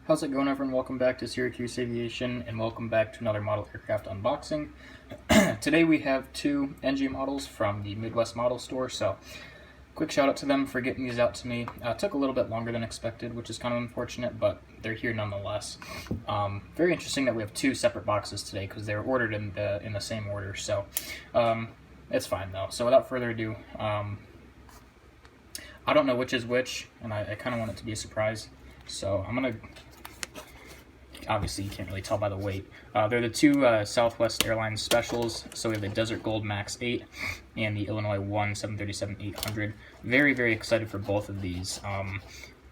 How's it going, everyone? Welcome back to Syracuse Aviation, and welcome back to another model aircraft unboxing. Today we have two NG models from the Midwest Model Store, so quick shout out to them for getting these out to me. It took a little bit longer than expected, which is kind of unfortunate, but they're here nonetheless. Very interesting that we have two separate boxes today because they were ordered in the same order, so it's fine though. So without further ado, I don't know which is which, and I kind of want it to be a surprise. So I'm gonna, obviously you can't really tell by the weight. They're the two Southwest Airlines specials. So we have the Desert Gold Max 8 and the Illinois 1 737-800. Very, very excited for both of these.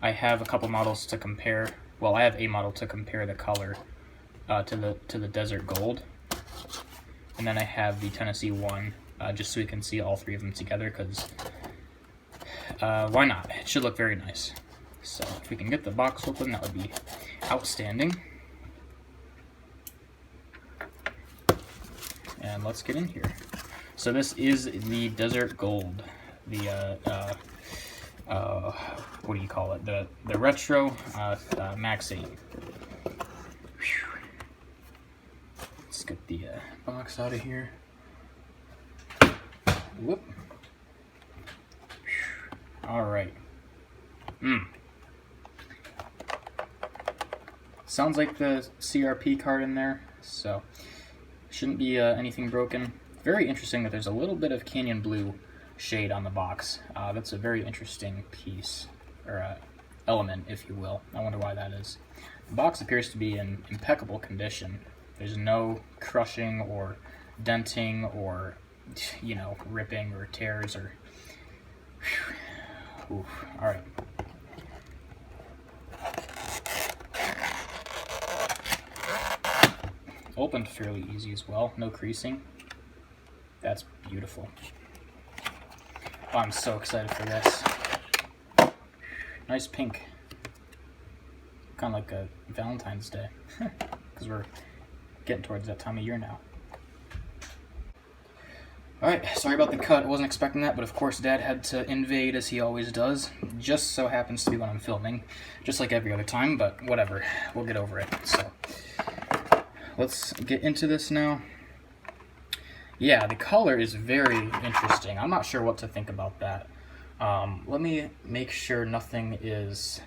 I have a couple models to compare. Well, I have a model to compare the color to the Desert Gold. And then I have the Tennessee 1, just so we can see all three of them together, because why not? It should look very nice. So if we can get the box open, that would be outstanding. And let's get in here. So this is the Desert Gold, the what do you call it? The retro Max 8. Let's get the box out of here. Whoop. All right. Sounds like the CRP card in there, so shouldn't be anything broken. Very interesting that there's a little bit of Canyon Blue shade on the box. That's a very interesting piece, or element, if you will. I wonder why that is. The box appears to be in impeccable condition. There's no crushing or denting or, you know, ripping or tears or... Oof. All right. Opened fairly easy as well, no creasing. That's beautiful. Oh, I'm so excited for this. Nice pink. Kind of like a Valentine's Day, because we're getting towards that time of year now. Alright, sorry about the cut. I wasn't expecting that, but of course Dad had to invade as he always does. Just so happens to be when I'm filming, just like every other time, but whatever. We'll get over it. So let's get into this now. Yeah, the color is very interesting. I'm not sure what to think about that. Let me make sure nothing is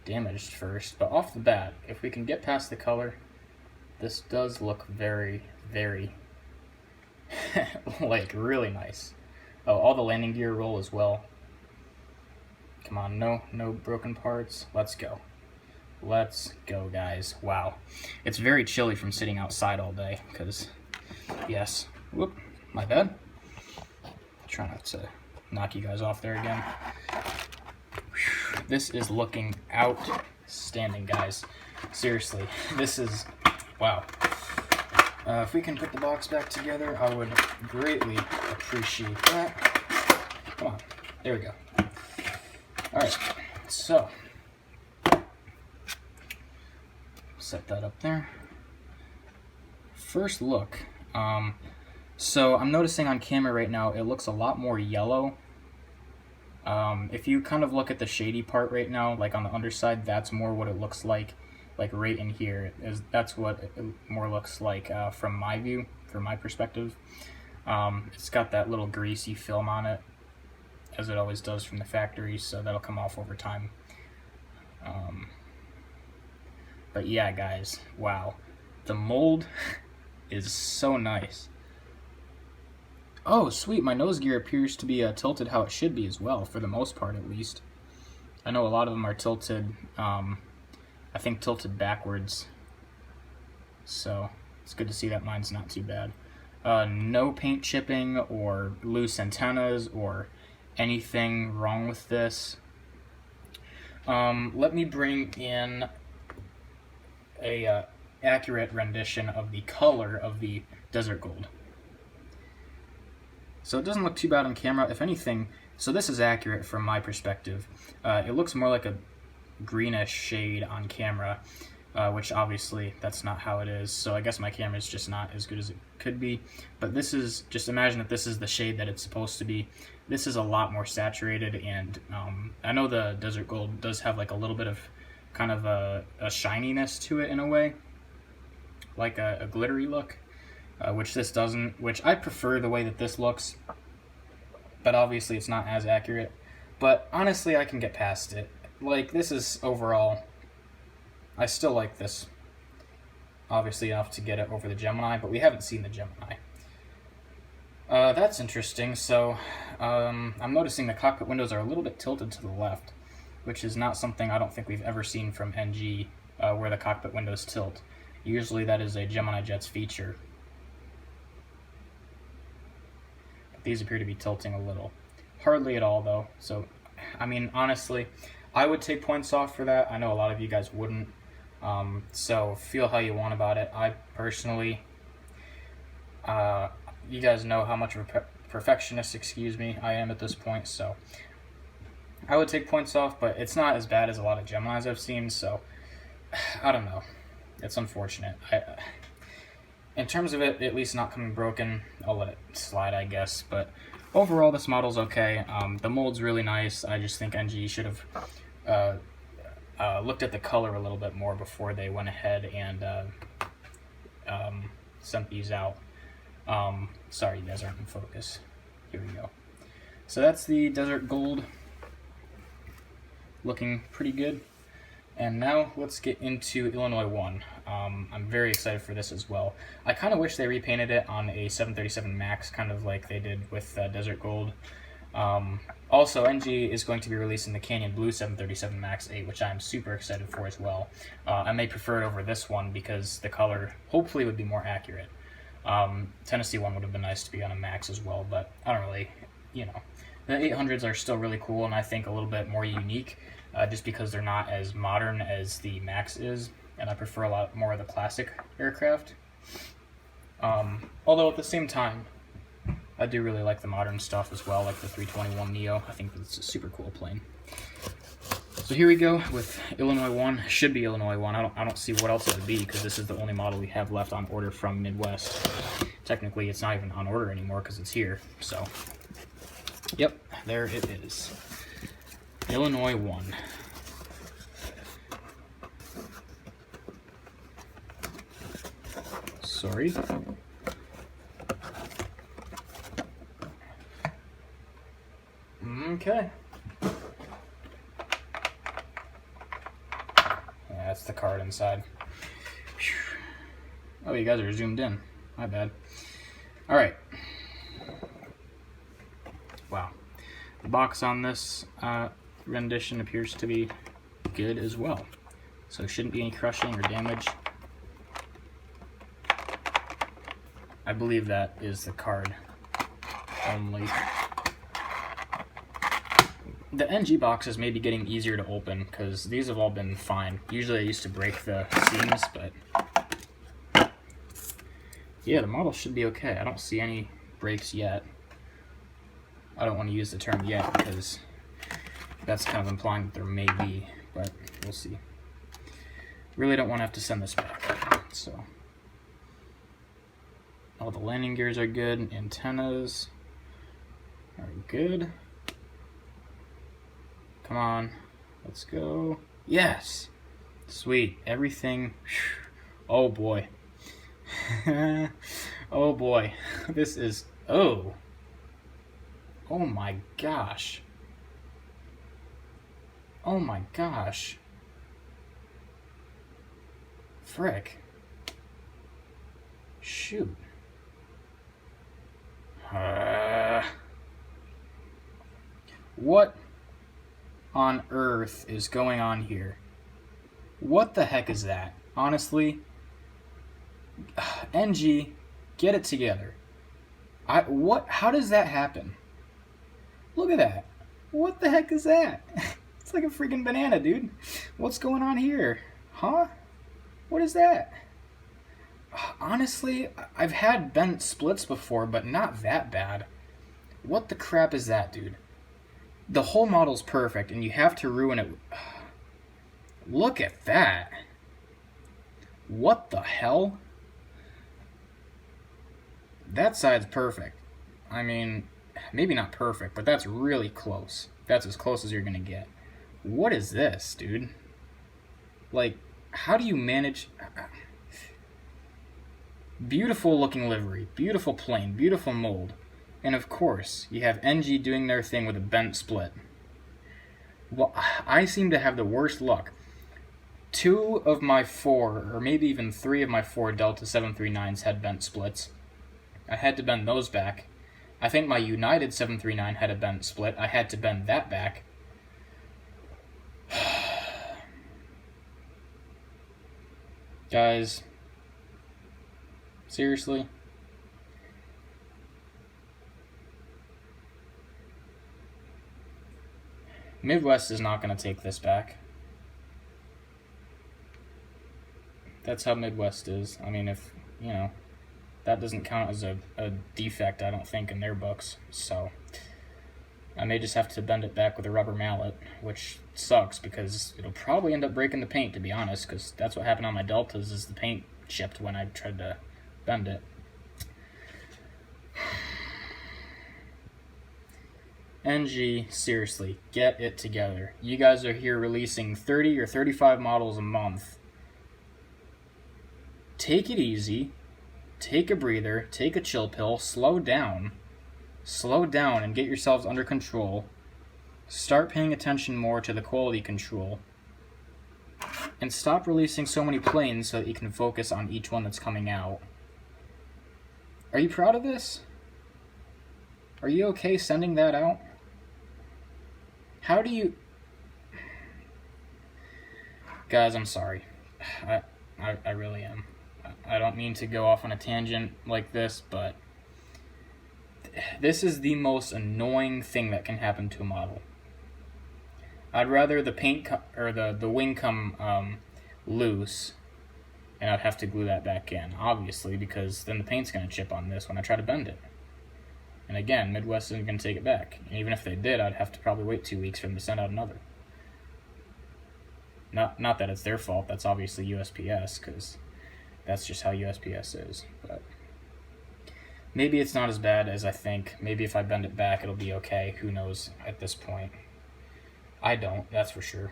damaged first. But off the bat, if we can get past the color, this does look very, very, like, really nice. Oh, all the landing gear roll as well. Come on, no broken parts. Let's go. Let's go, guys. Wow. It's very chilly from sitting outside all day, because, yes. Whoop, my bad. Try not to knock you guys off there again. Whew. This is looking outstanding, guys. Seriously, this is, wow. If we can put the box back together, I would greatly appreciate that. Come on. There we go. Alright, so set that up there. First look. So I'm noticing on camera right now it looks a lot more yellow. If you kind of look at the shady part right now, like on the underside, that's more what it looks like right in here. That's what it more looks like from my view, from my perspective. It's got that little greasy film on it, as it always does from the factory, so that'll come off over time. But yeah, guys, wow. The mold is so nice. Oh, sweet, my nose gear appears to be tilted how it should be as well, for the most part at least. I know a lot of them are tilted, I think tilted backwards. So, it's good to see that mine's not too bad. No paint chipping or loose antennas or anything wrong with this. Let me bring in a accurate rendition of the color of the Desert Gold. So it doesn't look too bad on camera. If anything, so this is accurate from my perspective. It looks more like a greenish shade on camera, which obviously that's not how it is. So I guess my camera is just not as good as it could be. But this is, just imagine that this is the shade that it's supposed to be. This is a lot more saturated, and I know the Desert Gold does have like a little bit of kind of a shininess to it in a way, like a glittery look, which this doesn't, which I prefer the way that this looks, but obviously it's not as accurate. But honestly, I can get past it. Like, this is overall, I still like this, obviously enough to get it over the Gemini, but we haven't seen the Gemini. That's interesting. So I'm noticing the cockpit windows are a little bit tilted to the left, which is not something I don't think we've ever seen from NG, where the cockpit windows tilt. Usually that is a Gemini Jet's feature. But these appear to be tilting a little. Hardly at all, though. So, I mean, honestly, I would take points off for that. I know a lot of you guys wouldn't. So feel how you want about it. I personally, you guys know how much of a perfectionist, I am at this point, so I would take points off, but it's not as bad as a lot of Geminis I've seen, so I don't know. It's unfortunate. In terms of it at least not coming broken, I'll let it slide, I guess, but overall this model's okay. The mold's really nice. I just think NG should have looked at the color a little bit more before they went ahead and sent these out. Sorry, you guys aren't in focus. Here we go. So that's the Desert Gold, looking pretty good. And now let's get into Illinois 1. I'm very excited for this as well. I kind of wish they repainted it on a 737 MAX, kind of like they did with Desert Gold. Also, NG is going to be releasing the Canyon Blue 737 MAX 8, which I'm super excited for as well. I may prefer it over this one because the color hopefully would be more accurate. Tennessee one would have been nice to be on a MAX as well, but I don't really, you know. The 800s are still really cool and I think a little bit more unique, just because they're not as modern as the MAX is, and I prefer a lot more of the classic aircraft. Although at the same time, I do really like the modern stuff as well, like the 321neo. I think it's a super cool plane. So here we go with Illinois 1. Should be Illinois 1. I don't see what else it would be, because this is the only model we have left on order from Midwest. Technically, it's not even on order anymore because it's here. So, yep, there it is. Illinois 1. Sorry. Okay. Yeah, that's the card inside. Oh, you guys are zoomed in. My bad. Alright. Wow. The box on this rendition appears to be good as well. So shouldn't be any crushing or damage. I believe that is the card only. The NG boxes may be getting easier to open because these have all been fine. Usually I used to break the seams, but yeah, the model should be okay. I don't see any breaks yet. I don't want to use the term yet because that's kind of implying that there may be, but we'll see. Really don't want to have to send this back. So all the landing gears are good. Antennas are good. Come on, let's go. Yes, sweet, everything. Oh boy. Oh boy, this is, oh my gosh. Oh my gosh. Frick. Shoot. What on earth is going on here? What the heck is that? Honestly, NG, get it together. How does that happen? Look at that. What the heck is that? It's like a freaking banana, dude. What's going on here? Huh? What is that? Honestly, I've had bent splits before, but not that bad. What the crap is that, dude? The whole model's perfect, and you have to ruin it. Look at that. What the hell? That side's perfect. I mean, maybe not perfect, but that's really close. That's as close as you're gonna get. What is this, dude? Like, how do you manage... Beautiful looking livery, beautiful plane, beautiful mold. And of course, you have NG doing their thing with a bent split. Well, I seem to have the worst luck. 2 of my 4, or maybe even 3 of my 4 Delta 739s had bent splits. I had to bend those back. I think my United 739 had a bent split. I had to bend that back. Guys, seriously? Midwest is not going to take this back. That's how Midwest is. I mean, if, you know, that doesn't count as a defect, I don't think, in their books. So I may just have to bend it back with a rubber mallet, which sucks because it'll probably end up breaking the paint, to be honest, because that's what happened on my Deltas, is the paint chipped when I tried to bend it. NG, seriously, get it together. You guys are here releasing 30 or 35 models a month. Take it easy. Take a breather. Take a chill pill. Slow down. Slow down and get yourselves under control. Start paying attention more to the quality control. And stop releasing so many planes so that you can focus on each one that's coming out. Are you proud of this? Are you okay sending that out? How do you... Guys, I'm sorry. I really am. I don't mean to go off on a tangent like this, but this is the most annoying thing that can happen to a model. I'd rather the paint or the wing come loose, and I'd have to glue that back in, obviously, because then the paint's going to chip on this when I try to bend it. And again, Midwest isn't going to take it back. And even if they did, I'd have to probably wait 2 weeks for them to send out another. Not that it's their fault. That's obviously USPS, because that's just how USPS is. But maybe it's not as bad as I think. Maybe if I bend it back, it'll be okay. Who knows at this point? I don't, that's for sure.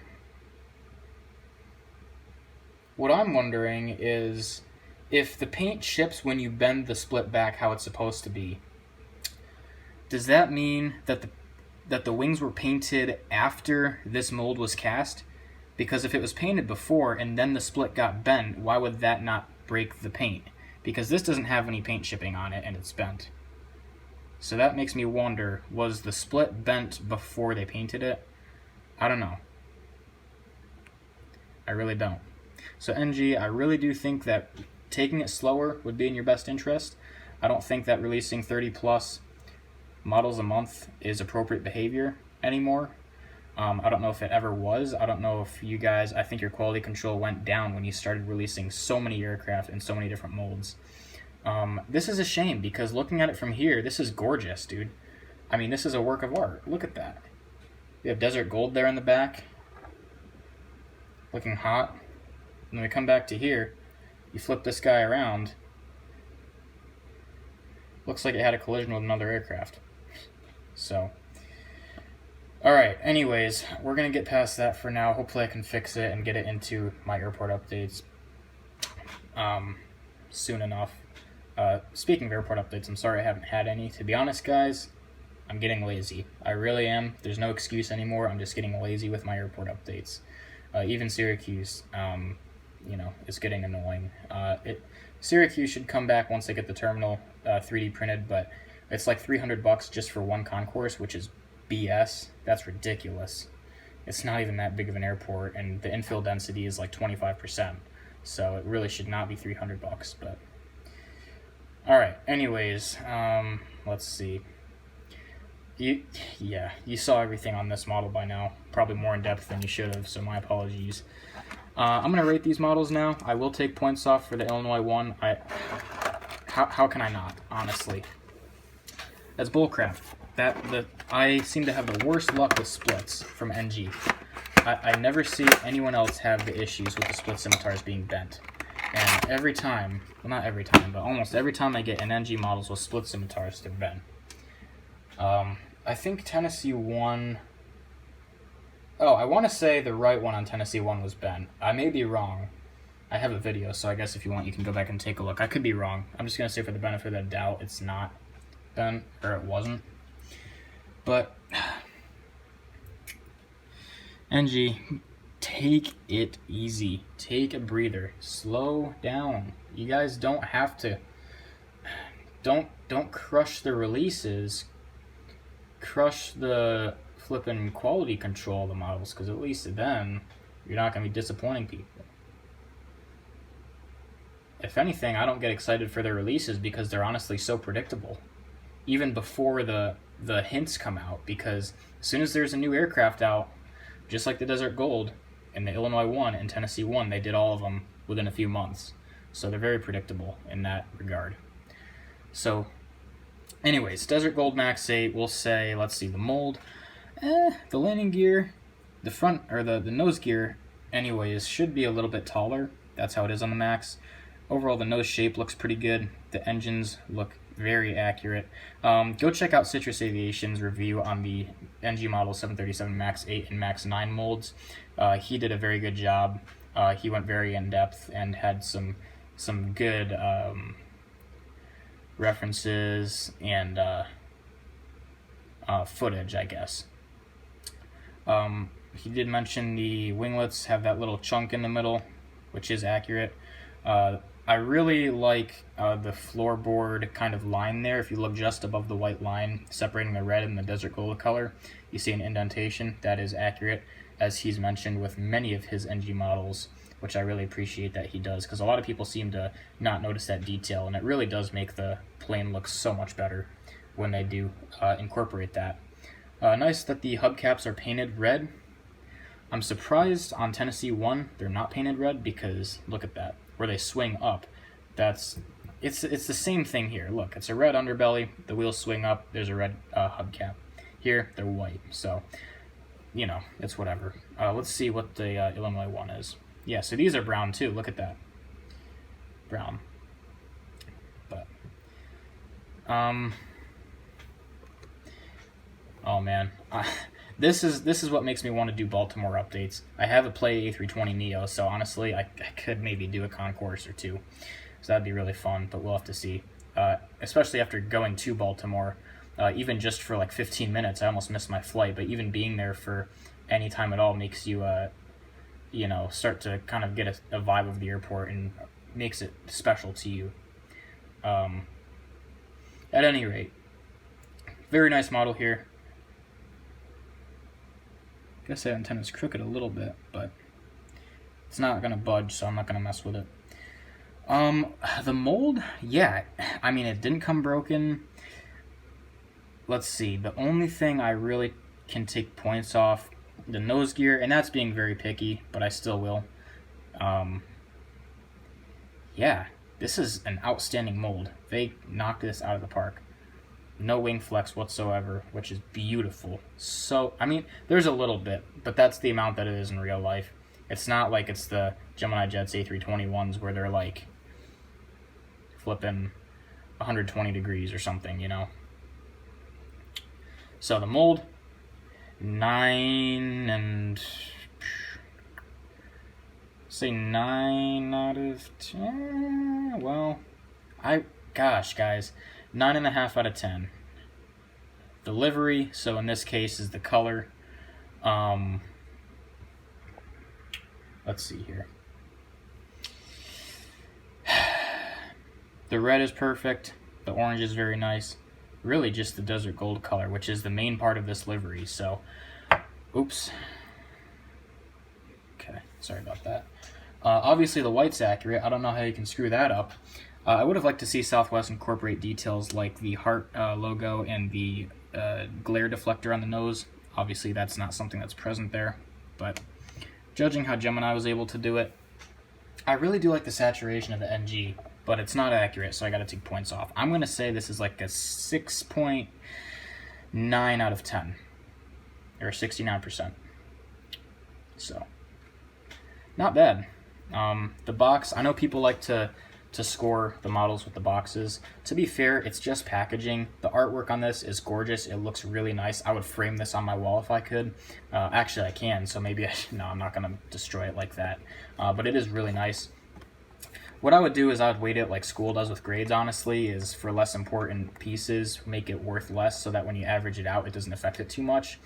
What I'm wondering is if the paint chips when you bend the split back how it's supposed to be, does that mean that the wings were painted after this mold was cast? Because if it was painted before and then the split got bent, why would that not break the paint? Because this doesn't have any paint chipping on it and it's bent. So that makes me wonder, was the split bent before they painted it? I don't know. I really don't. So NG, I really do think that taking it slower would be in your best interest. I don't think that releasing 30 plus models a month is appropriate behavior anymore. I don't know if it ever was. I don't know if you guys, I think your quality control went down when you started releasing so many aircraft in so many different molds. This is a shame because looking at it from here, this is gorgeous, dude. I mean, this is a work of art. Look at that. We have desert gold there in the back. Looking hot. And then we come back to here. You flip this guy around. Looks like it had a collision with another aircraft. So, alright, anyways, we're going to get past that for now. Hopefully I can fix it and get it into my airport updates soon enough. Speaking of airport updates, I'm sorry I haven't had any. To be honest, guys, I'm getting lazy. I really am. There's no excuse anymore. I'm just getting lazy with my airport updates. Even Syracuse, is getting annoying. Syracuse should come back once they get the terminal 3D printed, but it's like $300 just for one concourse, which is BS. That's ridiculous. It's not even that big of an airport, and the infill density is like 25%, so it really should not be $300. But all right. Anyways, let's see. You saw everything on this model by now, probably more in depth than you should have, so my apologies. I'm going to rate these models now. I will take points off for the Illinois one. How can I not, honestly? That's bullcrap. I seem to have the worst luck with splits from NG. I never see anyone else have the issues with the split scimitars being bent. And every time, well not every time, but almost every time I get an NG models with split scimitars, they're bent. I think Tennessee won Oh, I want to say the right one on Tennessee 1 was bent. I may be wrong. I have a video, so I guess if you want, you can go back and take a look. I could be wrong. I'm just going to say for the benefit of the doubt, it's not bent, or it wasn't. But, NG, take it easy. Take a breather. Slow down. You guys don't have to. Don't crush the releases. Crush the flipping quality control of the models, because at least then you're not going to be disappointing people. If anything, I don't get excited for their releases because they're honestly so predictable, even before the hints come out, because as soon as there's a new aircraft out, just like the Desert Gold and the Illinois 1 and Tennessee 1, they did all of them within a few months. So they're very predictable in that regard. So anyways, Desert Gold Max 8, we'll say, let's see, the mold, the landing gear, the front, or the nose gear, anyways, should be a little bit taller. That's how it is on the Max. Overall, the nose shape looks pretty good. The engines look very accurate. Go check out Citrus Aviation's review on the NG model 737 MAX 8 and MAX 9 molds. He did a very good job. He went very in-depth and had some good references and footage, I guess. He did mention the winglets have that little chunk in the middle, which is accurate. I really like the floorboard kind of line there. If you look just above the white line separating the red and the Desert Gold color, you see an indentation. That is accurate, as he's mentioned with many of his NG models, which I really appreciate that he does, because a lot of people seem to not notice that detail, and it really does make the plane look so much better when they do incorporate that. Nice that the hubcaps are painted red. I'm surprised on Tennessee 1 they're not painted red, because look at that, where they swing up. It's the same thing here. Look, it's a red underbelly, the wheels swing up, there's a red hubcap. Here, they're white, so, you know, it's whatever. Let's see what the Illinois 1 is. Yeah, so these are brown too, look at that. Brown. But, oh man, this is what makes me want to do Baltimore updates. I have a Play A320neo, so honestly, I could maybe do a concourse or two. So that'd be really fun, but we'll have to see. Especially after going to Baltimore, even just for like 15 minutes, I almost missed my flight, but even being there for any time at all makes you, you know, start to kind of get a vibe of the airport and makes it special to you. At any rate, very nice model here. I guess that antenna's crooked a little bit, but it's not going to budge, so I'm not going to mess with it. The mold, yeah, I mean, it didn't come broken. Let's see, the only thing I really can take points off, the nose gear, and that's being very picky, but I still will. Yeah, this is an outstanding mold. They knocked this out of the park. No wing flex whatsoever, which is beautiful. So, I mean, there's a little bit, but that's the amount that it is in real life. It's not like it's the Gemini Jets A321s where they're like flipping 120 degrees or something, you know. So the mold, 9 and... say 9 out of 10? Well, gosh, guys, 9.5 out of 10. The livery, so in this case, is the color. Let's see here. The red is perfect. The orange is very nice. Really just the Desert Gold color, which is the main part of this livery. So, oops. Okay, sorry about that. Obviously the white's accurate. I don't know how you can screw that up. I would have liked to see Southwest incorporate details like the heart logo and the glare deflector on the nose. Obviously that's not something that's present there, but judging how Gemini was able to do it, I really do like the saturation of the NG, but it's not accurate, so I gotta take points off. I'm gonna say this is like a 6.9 out of 10, or 69%. So, not bad. The box, I know people like to to score the models with the boxes. To be fair, it's just packaging. The artwork on this is gorgeous. It looks really nice. I would frame this on my wall if I could. Actually, I can, so maybe no, I'm not going to destroy it like that. But it is really nice. What I would do is I would weight it like school does with grades, honestly, is for less important pieces, make it worth less so that when you average it out, it doesn't affect it too much.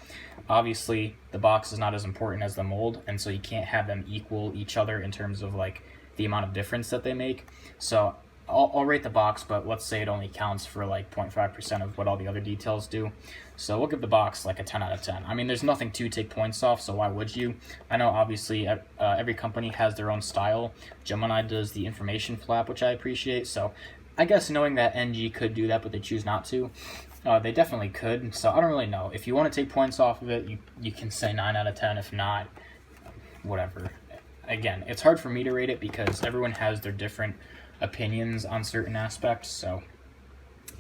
Obviously, the box is not as important as the mold, and so you can't have them equal each other in terms of like the amount of difference that they make. So I'll rate the box, but let's say it only counts for like 0.5% of what all the other details do. So we'll give the box like a 10 out of 10. I mean, there's nothing to take points off, so why would you? I know obviously every company has their own style. Gemini does the information flap, which I appreciate. So I guess knowing that NG could do that, but they choose not to, they definitely could. So I don't really know. If you want to take points off of it, you can say 9 out of 10. If not, whatever. Again, it's hard for me to rate it because everyone has their different opinions on certain aspects, so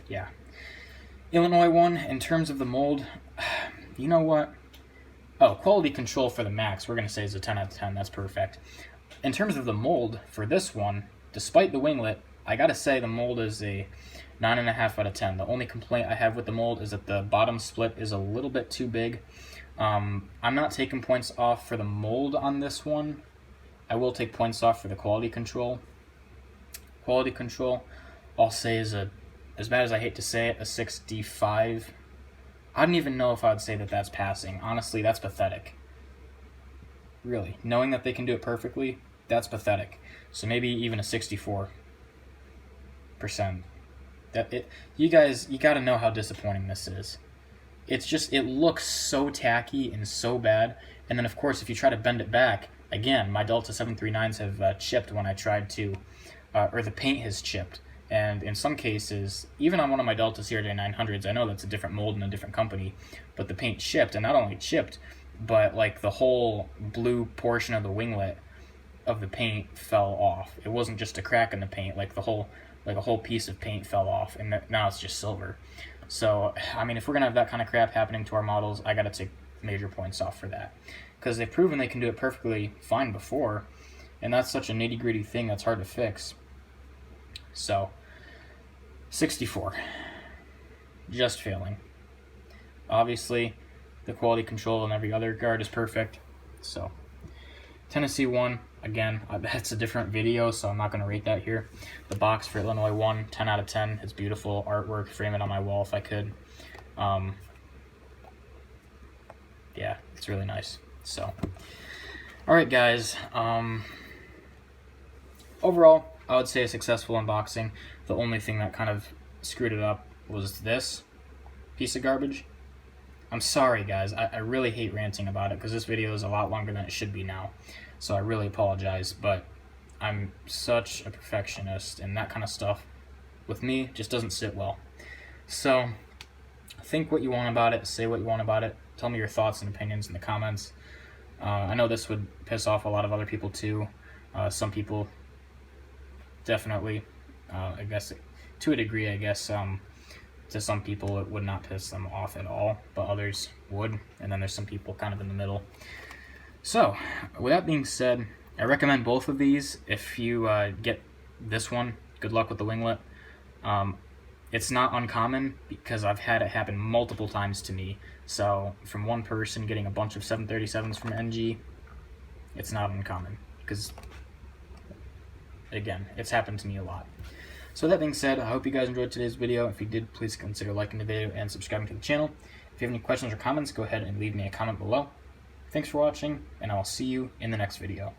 yeah. Illinois one, in terms of the mold, you know what? Oh, quality control for the max, we're going to say is a 10 out of 10. That's perfect. In terms of the mold for this one, despite the winglet, I got to say the mold is a 9.5 out of 10. The only complaint I have with the mold is that the bottom split is a little bit too big. I'm not taking points off for the mold on this one. I will take points off for the quality control. Quality control, I'll say is as bad as I hate to say it, a 65. I don't even know if I would say that that's passing. Honestly, that's pathetic. Really, knowing that they can do it perfectly, that's pathetic. So maybe even a 64%. You guys, you got to know how disappointing this is. It's just, it looks so tacky and so bad. And then of course, if you try to bend it back, again, my Delta 739s have chipped when I tried to, or the paint has chipped. And in some cases, even on one of my Delta CRJ900s, I know that's a different mold and a different company, but the paint chipped, and not only chipped, but like the whole blue portion of the winglet of the paint fell off. It wasn't just a crack in the paint, like a whole piece of paint fell off, and now it's just silver. So, I mean, if we're gonna have that kind of crap happening to our models, I gotta take major points off for that. Because they've proven they can do it perfectly fine before, and that's such a nitty-gritty thing that's hard to fix. So, 64. Just failing. Obviously, the quality control on every other guard is perfect. So, Tennessee 1, again, that's a different video, so I'm not going to rate that here. The box for Illinois 1, 10 out of 10. It's beautiful artwork. Frame it on my wall if I could. Yeah, it's really nice. So, alright guys, overall, I would say a successful unboxing. The only thing that kind of screwed it up was this piece of garbage. I'm sorry guys, I really hate ranting about it because this video is a lot longer than it should be now. So I really apologize, but I'm such a perfectionist and that kind of stuff with me just doesn't sit well. So think what you want about it, say what you want about it, tell me your thoughts and opinions in the comments. I know this would piss off a lot of other people too. Some people definitely, I guess to a degree, I guess to some people it would not piss them off at all, but others would, and then there's some people kind of in the middle. So with that being said, I recommend both of these. If you get this one, good luck with the winglet. It's not uncommon because I've had it happen multiple times to me. So from one person getting a bunch of 737s from NG, it's not uncommon because, again, it's happened to me a lot. So that being said, I hope you guys enjoyed today's video. If you did, please consider liking the video and subscribing to the channel. If you have any questions or comments, go ahead and leave me a comment below. Thanks for watching, and I'll see you in the next video.